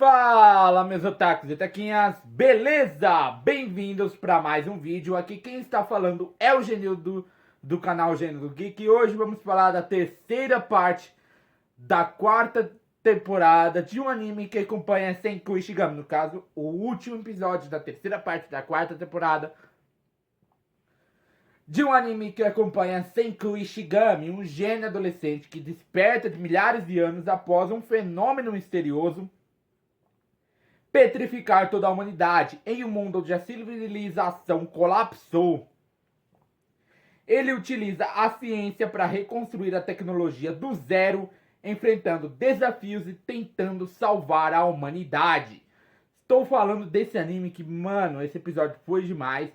Fala, meus otakus e taquinhas, beleza? Bem-vindos para mais um vídeo. Aqui quem está falando é o Genildo do canal Genildo Geek. E hoje vamos falar da terceira parte da quarta temporada de um anime que acompanha Senku Ishigami. No caso, o último episódio da terceira parte da quarta temporada de um anime que acompanha Senku Ishigami, um gênio adolescente que desperta de milhares de anos após um fenômeno misterioso petrificar toda a humanidade em um mundo onde a civilização colapsou. Ele utiliza a ciência para reconstruir a tecnologia do zero, enfrentando desafios e tentando salvar a humanidade. Estou falando desse anime que, mano, esse episódio foi demais.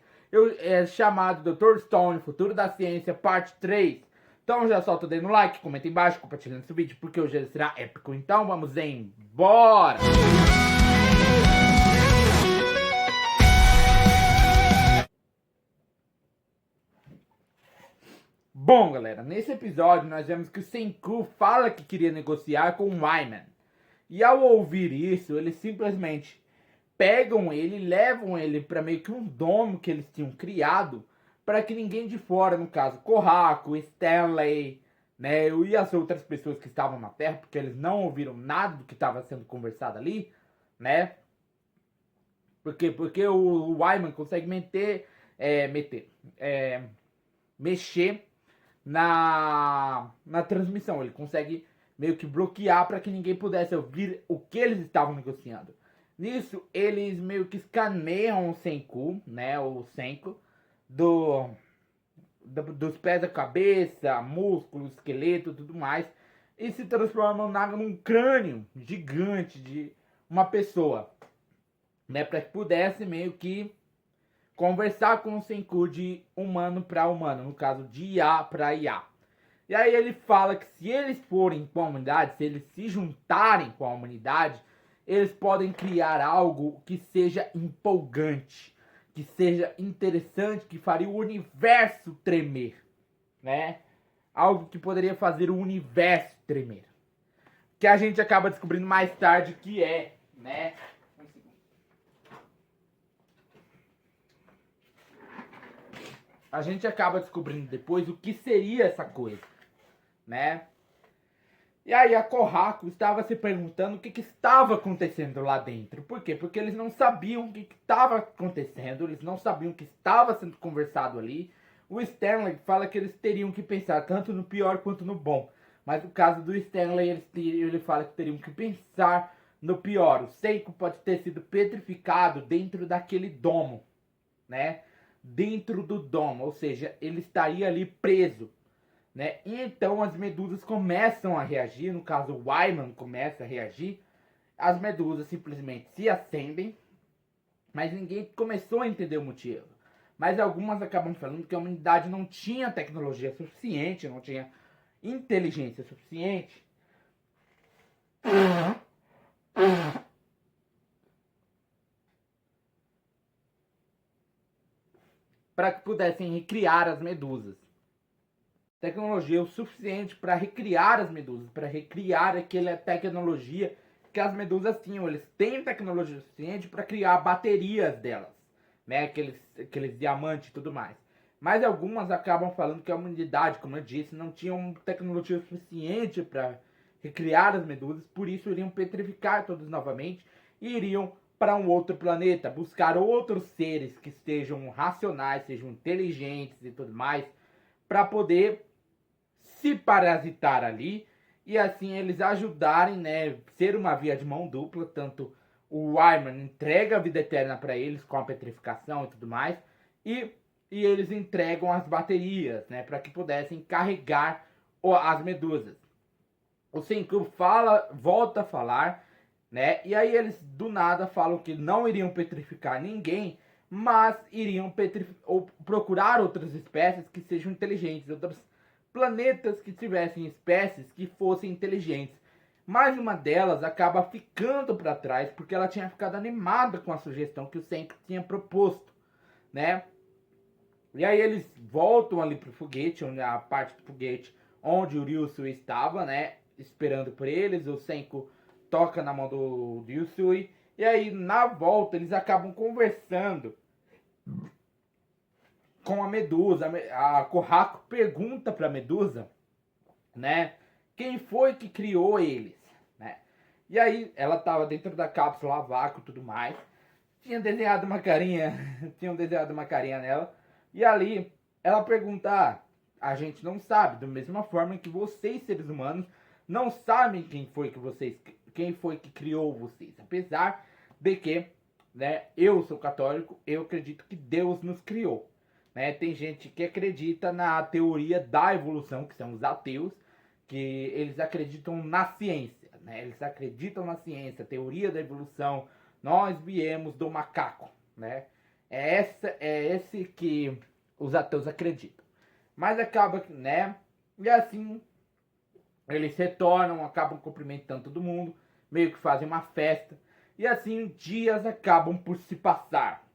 É chamado Dr. Stone, Futuro da Ciência, parte 3. Então já solta o like, comenta embaixo, compartilhando esse vídeo, porque hoje ele será épico. Então vamos embora! Bom, galera, nesse episódio nós vemos que o Senku fala que queria negociar com o Wyman. E ao ouvir isso, eles simplesmente pegam ele e levam ele para meio que um domo que eles tinham criado para que ninguém de fora, no caso Kohaku, Stanley, né, e as outras pessoas que estavam na Terra, porque eles não ouviram nada do que estava sendo conversado ali, né? Porque o Wyman consegue mexer na transmissão. Ele consegue meio que bloquear para que ninguém pudesse ouvir o que eles estavam negociando. Nisso, eles meio que escaneiam o Senku, né? O Senku, dos pés à cabeça, músculo, esqueleto e tudo mais. E se transformam num crânio gigante de uma pessoa, né? Para que pudesse meio que conversar com o Senku de humano para humano, no caso de IA para IA. E aí ele fala que se eles forem com a humanidade, se eles se juntarem com a humanidade, eles podem criar algo que seja empolgante, que seja interessante, que faria o universo tremer, né? Algo que poderia fazer o universo tremer. Que a gente acaba descobrindo mais tarde que é, né? A gente acaba descobrindo depois o que seria essa coisa, né? E aí a Kohaku estava se perguntando o que estava acontecendo lá dentro. Por quê? Porque eles não sabiam o que estava acontecendo, eles não sabiam o que estava sendo conversado ali. O Stanley fala que eles teriam que pensar tanto no pior quanto no bom. Mas no caso do Stanley, ele fala que teriam que pensar no pior. O Seiko pode ter sido petrificado dentro daquele domo, né? Dentro do domo, ou seja, ele estaria ali preso, né? E então as medusas começam a reagir, no caso o Wyman começa a reagir, as medusas simplesmente se acendem, mas ninguém começou a entender o motivo. Mas algumas acabam falando que a humanidade não tinha tecnologia suficiente, não tinha inteligência suficiente para que pudessem recriar as medusas. Tecnologia o suficiente para recriar as medusas, para recriar aquela tecnologia que as medusas tinham. Eles têm tecnologia suficiente para criar baterias delas, né? Aqueles diamantes e tudo mais. Mas algumas acabam falando que a humanidade, como eu disse, não tinha tecnologia suficiente para recriar as medusas, por isso iriam petrificar todos novamente e iriam para um outro planeta, buscar outros seres que sejam racionais, sejam inteligentes e tudo mais, para poder se parasitar ali e assim eles ajudarem, né, ser uma via de mão dupla, tanto o Wyman entrega a vida eterna para eles com a petrificação e tudo mais, e eles entregam as baterias, né, para que pudessem carregar as medusas. O Senku volta a falar, né, e aí eles do nada falam que não iriam petrificar ninguém, mas iriam procurar outras espécies que sejam inteligentes, outros planetas que tivessem espécies que fossem inteligentes. Mas uma delas acaba ficando para trás porque ela tinha ficado animada com a sugestão que o Senku tinha proposto, né? E aí eles voltam ali pro foguete, a parte do foguete onde o Ryusu estava, né? Esperando por eles. O Senku toca na mão do Yusui. E aí, na volta, eles acabam conversando com a Medusa. A Kohaku pergunta pra Medusa, né, quem foi que criou eles, né? E aí, ela tava dentro da cápsula a vácuo e tudo mais. Tinha desenhado uma carinha, tinham desenhado uma carinha nela. E ali, ela pergunta, a gente não sabe, da mesma forma que vocês, seres humanos, não sabem quem foi que criou vocês. Apesar de que, né, eu sou católico, eu acredito que Deus nos criou. Né? Tem gente que acredita na teoria da evolução, que são os ateus, que eles acreditam na ciência. Né? Eles acreditam na ciência, teoria da evolução. Nós viemos do macaco. Né? É esse que os ateus acreditam. Mas acaba, né? E assim, eles retornam, acabam cumprimentando todo mundo, meio que fazem uma festa. E assim, dias acabam por se passar.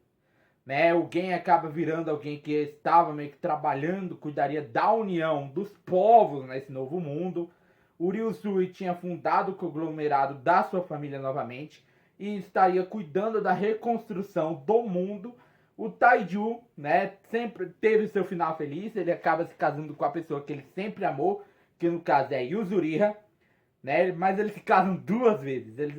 Né? Alguém acaba virando alguém que estava meio que trabalhando, cuidaria da união dos povos nesse novo mundo. O Ryusui tinha fundado o conglomerado da sua família novamente e estaria cuidando da reconstrução do mundo. O Taiju, né, sempre teve seu final feliz, ele acaba se casando com a pessoa que ele sempre amou, que no caso é Yuzuriha, né, mas eles se casam duas vezes. Eles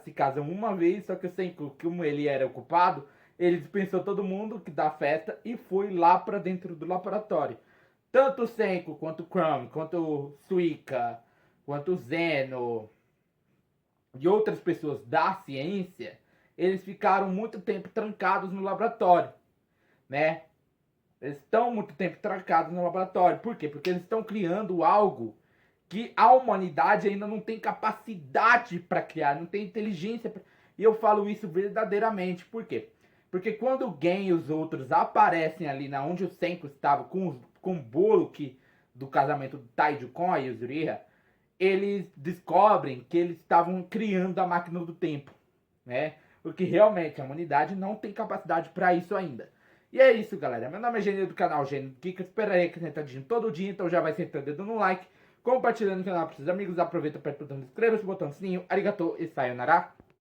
se casam uma vez, só que o Senku, como ele era ocupado, ele dispensou todo mundo que da festa e foi lá para dentro do laboratório. Tanto o Senku, quanto o Chrome, quanto o Suika, quanto o Zeno e outras pessoas da ciência, eles ficaram muito tempo trancados no laboratório, né? Eles estão muito tempo trancados no laboratório. Por quê? Porque eles estão criando algo que a humanidade ainda não tem capacidade para criar, não tem inteligência. E eu falo isso verdadeiramente. Por quê? Porque quando o Gen e os outros aparecem ali na onde o Senku estava com o bolo do casamento do Taiju com a Yuzuriha, eles descobrem que eles estavam criando a máquina do tempo, né? Porque realmente a humanidade não tem capacidade para isso ainda. E é isso, galera. Meu nome é Gênio do canal Gênio do Geek. Eu esperaria que você sentadinho todo dia, então já vai sentando o dedo no like, compartilhando o canal para seus amigos. Aproveita para apertar o botão de inscrever-se, o botão do sininho. Arigatou e sayonara.